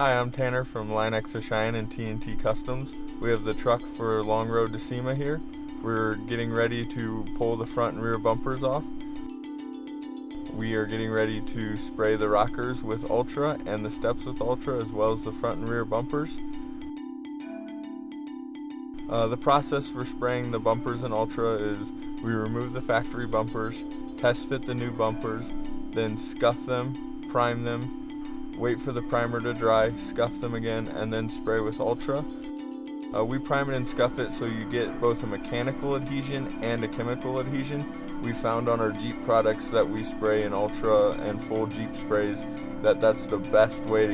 Hi, I'm Tanner from Line-X of Cheyenne and T&T Customs. We have the truck for Long Road to SEMA here. We're getting ready to pull the front and rear bumpers off. We are getting ready to spray the rockers with Ultra and the steps with Ultra, as well as the front and rear bumpers. The process for spraying the bumpers in Ultra is we remove the factory bumpers, test fit the new bumpers, then scuff them, prime them, wait for the primer to dry, scuff them again, and then spray with Ultra. We prime it and scuff it so you get both a mechanical adhesion and a chemical adhesion. We found on our Jeep products that we spray in Ultra and full Jeep sprays that's the best way.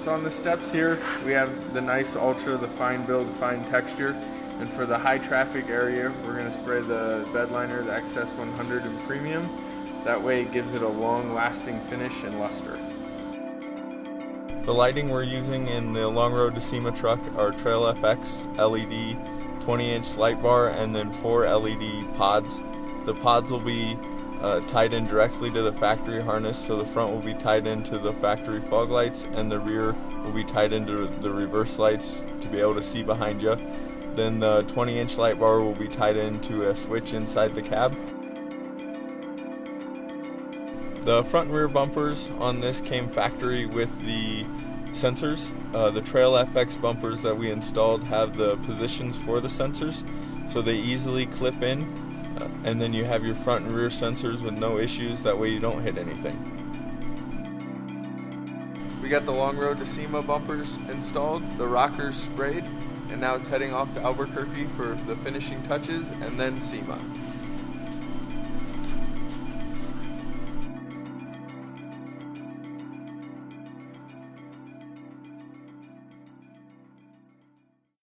So on the steps here, we have the nice Ultra, the fine build, fine texture. And for the high traffic area, we're going to spray the bed liner, the XS100 in premium. That way it gives it a long lasting finish and luster. The lighting we're using in the Long Road to SEMA truck are TrailFX LED 20-inch light bar and then 4 LED pods. The pods will be tied in directly to the factory harness, so the front will be tied into the factory fog lights and the rear will be tied into the reverse lights to be able to see behind you. Then the 20-inch light bar will be tied into a switch inside the cab. The front and rear bumpers on this came factory with the sensors. The TrailFX bumpers that we installed have the positions for the sensors, so they easily clip in, and then you have your front and rear sensors with no issues. That way you don't hit anything. We got the Long Road to SEMA bumpers installed, the rockers sprayed, and now it's heading off to Albuquerque for the finishing touches and then SEMA.